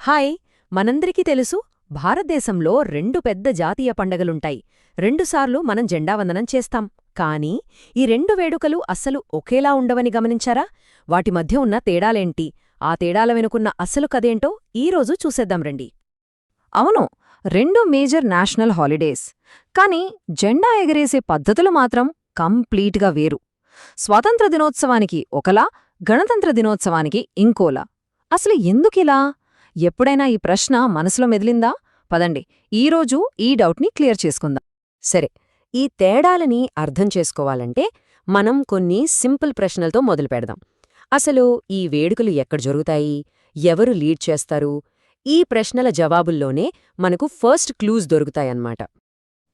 Hi, మనందరికీ తెలుసు భారతదేశంలో రెండు పెద్ద జాతీయ పండగలుంటాయి. రెండుసార్లు మనం జెండావందనం చేస్తాం. కానీ ఈ రెండు వేడుకలు అస్సలు ఒకేలా ఉండవని గమనించారా? వాటి మధ్య ఉన్న తేడాలేంటి, ఆ తేడాల వెనుకున్న అసలు కదేంటో ఈరోజు చూసేద్దాం రండి. అవును, రెండు మేజర్ నేషనల్ హాలిడేస్, కానీ జెండా ఎగరేసే పద్ధతులు మాత్రం కంప్లీట్గా వేరు. స్వాతంత్ర దినోత్సవానికి ఒకలా, గణతంత్ర దినోత్సవానికి ఇంకోలా. అసలు ఎందుకిలా? ఎప్పుడైనా ఈ ప్రశ్న మనసులో మెదిలిందా? పదండి, ఈరోజు ఈ డౌట్ని క్లియర్ చేసుకుందాం. సరే, ఈ తేడాలని అర్థం చేసుకోవాలంటే మనం కొన్ని సింపుల్ ప్రశ్నలతో మొదలుపెడదాం. అసలు ఈ వేడుకలు ఎక్కడ జరుగుతాయి, ఎవరు లీడ్ చేస్తారు? ఈ ప్రశ్నల జవాబుల్లోనే మనకు ఫస్ట్ క్లూస్ దొరుకుతాయన్నమాట.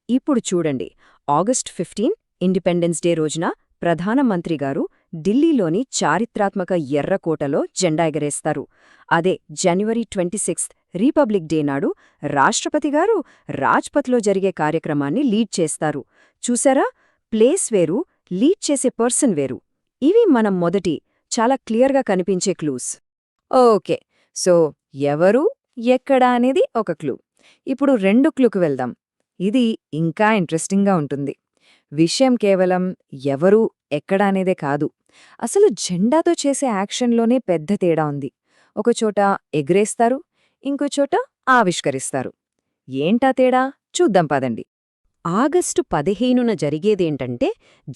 ఇప్పుడు చూడండి, ఆగస్ట్ 15 ఇండిపెండెన్స్ డే రోజున ప్రధానమంత్రి గారు ఢిల్లీలోని చారిత్రాత్మక ఎర్రకోటలో జెండా ఎగరేస్తారు. అదే జనవరి 26 రిపబ్లిక్ డే నాడు రాష్ట్రపతి గారు రాజ్పథ్లో జరిగే కార్యక్రమాన్ని లీడ్ చేస్తారు. చూసారా, ప్లేస్ వేరు, లీడ్ చేసే పర్సన్ వేరు. ఇవి మనం మొదటి చాలా క్లియర్గా కనిపించే క్లూస్. ఓకే, సో ఎవరు, ఎక్కడ అనేది ఒక క్లూ. ఇప్పుడు రెండు క్లూకు వెళ్దాం. ఇది ఇంకా ఇంట్రెస్టింగ్గా ఉంటుంది. విషయం కేవలం ఎవరు, ఎక్కడ అనేదే కాదు, అసలు జెండాతో చేసే యాక్షన్లోనే పెద్ద తేడా ఉంది. ఒకచోట ఎగరేస్తారు, ఇంకోచోట ఆవిష్కరిస్తారు. ఏంటా తేడా చూద్దాం పదండి. ఆగస్టు 15న జరిగేదేంటంటే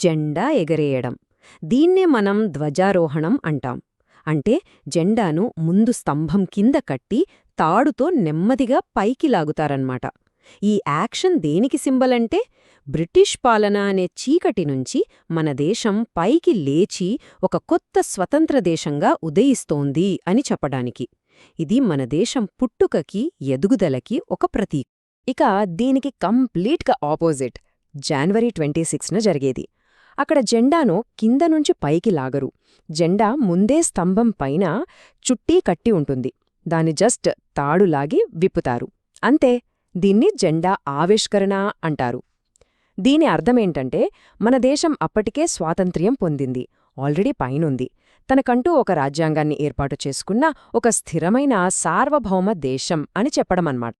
జెండా ఎగరేయడం. దీన్నే మనం ధ్వజారోహణం అంటాం. అంటే జెండాను ముందు స్తంభం కింద కట్టి తాడుతో నెమ్మదిగా పైకి లాగుతారన్నమాట. ఈ యాక్షన్ దేనికి సింబల్ అంటే, బ్రిటిష్ పాలన అనే చీకటి నుంచి మన దేశం పైకి లేచి ఒక కొత్త స్వతంత్ర దేశంగా ఉదయిస్తోంది అని చెప్పడానికి. ఇది మన దేశం పుట్టుకకి, ఎదుగుదలకి ఒక ప్రతీక. ఇక దీనికి కంప్లీట్గా ఆపోజిట్ జనవరి 26న జరిగేది. అక్కడ జెండాను కింద నుంచి పైకి లాగరు. జెండా ముందే స్తంభం పైన చుట్టి కట్టి ఉంటుంది. దాన్ని జస్ట్ తాడులాగి విప్పుతారు, అంతే. దీన్ని జెండా ఆవిష్కరణ అంటారు. దీని అర్థమేంటంటే, మన దేశం అప్పటికే స్వాతంత్ర్యం పొందింది, ఆల్రెడీ పైనుంది, తనకంటూ ఒక రాజ్యాంగాన్ని ఏర్పాటు చేసుకున్న ఒక స్థిరమైన సార్వభౌమ దేశం అని చెప్పడమన్నమాట.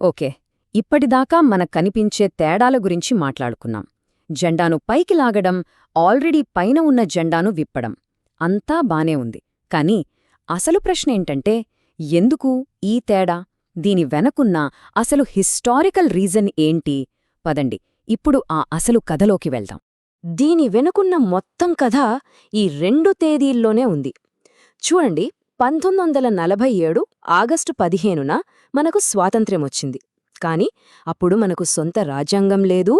ఓకే, ఇప్పటిదాకా మనకు కనిపించే తేడాల గురించి మాట్లాడుకున్నాం. జెండాను పైకి లాగడం, ఆల్రెడీ పైన ఉన్న జెండాను విప్పడం, అంతా బానే ఉంది. కానీ అసలు ప్రశ్నేంటంటే, ఎందుకు ఈ తేడా? దీని వెనకున్న అసలు హిస్టారికల్ రీజన్ ఏంటి? పదండి, ఇప్పుడు ఆ అసలు కథలోకి వెళ్దాం. దీని వెనుకున్న మొత్తం కథ ఈ రెండు తేదీల్లోనే ఉంది. చూడండి, 1947 ఆగస్టు 15న మనకు స్వాతంత్ర్యమొచ్చింది. కాని అప్పుడు మనకు సొంత రాజ్యాంగం లేదు,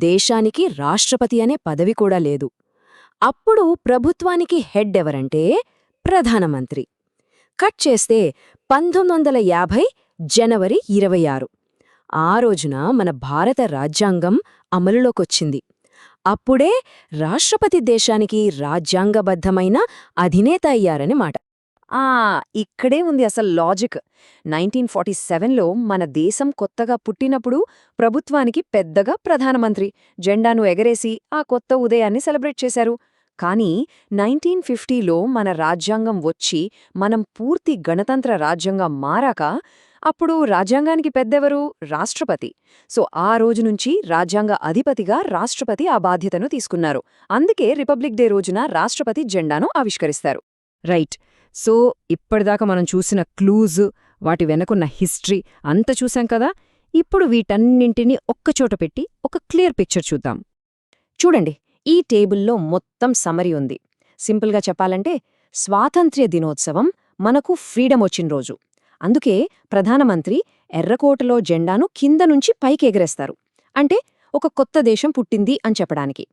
దేశానికి రాష్ట్రపతి అనే పదవి కూడా లేదు. అప్పుడు ప్రభుత్వానికి హెడ్ ఎవరంటే ప్రధానమంత్రి. కట్ చేస్తే 1950 జనవరి 26. ఆ రోజున మన భారత రాజ్యాంగం అమలులోకొచ్చింది. అప్పుడే రాష్ట్రపతి దేశానికి రాజ్యాంగబద్ధమైన అధినేత అయ్యారని మాట. ఇక్కడే ఉంది అసలు లాజిక్. 1947లో మన దేశం కొత్తగా పుట్టినప్పుడు ప్రభుత్వానికి పెద్దగా ప్రధానమంత్రి జెండాను ఎగరేసి ఆ కొత్త ఉదయాన్ని సెలబ్రేట్ చేశారు. కానీ 1950లో మన రాజ్యాంగం వచ్చి మనం పూర్తి గణతంత్ర రాజ్యంగా మారాక అప్పుడు రాజ్యాంగానికి పెద్దెవరు? రాష్ట్రపతి. సో ఆ రోజు నుంచి రాజ్యాంగ అధిపతిగా రాష్ట్రపతి ఆ బాధ్యతను తీసుకున్నారు. అందుకే రిపబ్లిక్ డే రోజున రాష్ట్రపతి జెండాను ఆవిష్కరిస్తారు. రైట్, సో ఇప్పటిదాకా మనం చూసిన క్లూజ్, వాటి వెనకున్న హిస్టరీ అంతా చూశాం కదా. ఇప్పుడు వీటన్నింటినీ ఒక్కచోట పెట్టి ఒక క్లియర్ పిక్చర్ చూద్దాం. చూడండి, ఈ టేబుల్లో మొత్తం సమరీ ఉంది. సింపుల్గా చెప్పాలంటే, స్వాతంత్ర్య దినోత్సవం మనకు ఫ్రీడమ్ వచ్చిన రోజు. అందుకే ప్రధానమంత్రి ఎర్రకోటలో జెండాను కింద నుంచి పైకి ఎగరేస్తారు. అంటే ఒక కొత్త దేశం పుట్టింది అని చెప్పడానికి.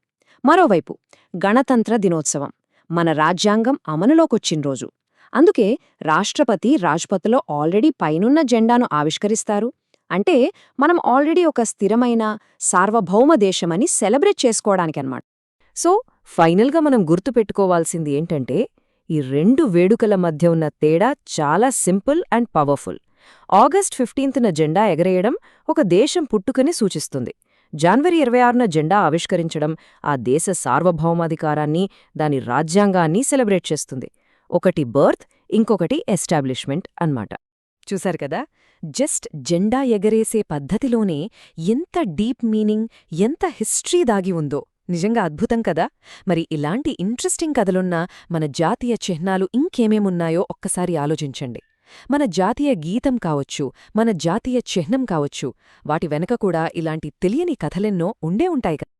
మరోవైపు గణతంత్ర దినోత్సవం మన రాజ్యాంగం అమలులోకొచ్చిన రోజు. అందుకే రాష్ట్రపతి రాజ్పథ్లో ఆల్రెడీ పైనున్న జెండాను ఆవిష్కరిస్తారు. అంటే మనం ఆల్రెడీ ఒక స్థిరమైన సార్వభౌమ దేశమని సెలబ్రేట్ చేసుకోవడానికన్నమాట. సో ఫైనల్గా మనం గుర్తుపెట్టుకోవాల్సింది ఏంటంటే, ఈ రెండు వేడుకల మధ్య ఉన్న తేడా చాలా సింపుల్ అండ్ పవర్ఫుల్. ఆగస్ట్ 15న జెండా ఎగరేయడం ఒక దేశం పుట్టుకని సూచిస్తుంది. జనవరి 26న జెండా ఆవిష్కరించడం ఆ దేశ సార్వభౌమాధికారాన్ని, దాని రాజ్యాంగాన్ని సెలబ్రేట్ చేస్తుంది. ఒకటి బర్త్, ఇంకొకటి ఎస్టాబ్లిష్మెంట్ అన్నమాట. చూశారు కదా, జస్ట్ జెండా ఎగరేసే పద్ధతిలోనే ఎంత డీప్ మీనింగ్, ఎంత హిస్టరీ దాగి ఉందో. నిజంగా అద్భుతం కదా. మరి ఇలాంటి ఇంట్రెస్టింగ్ కథలున్న మన జాతీయ చిహ్నాలు ఇంకేమేమున్నాయో ఒక్కసారి ఆలోచించండి. మన జాతీయ గీతం కావచ్చు, మన జాతీయ చిహ్నం కావచ్చు, వాటి వెనక కూడా ఇలాంటి తెలియని కథలెన్నో ఉండే ఉంటాయి కదా.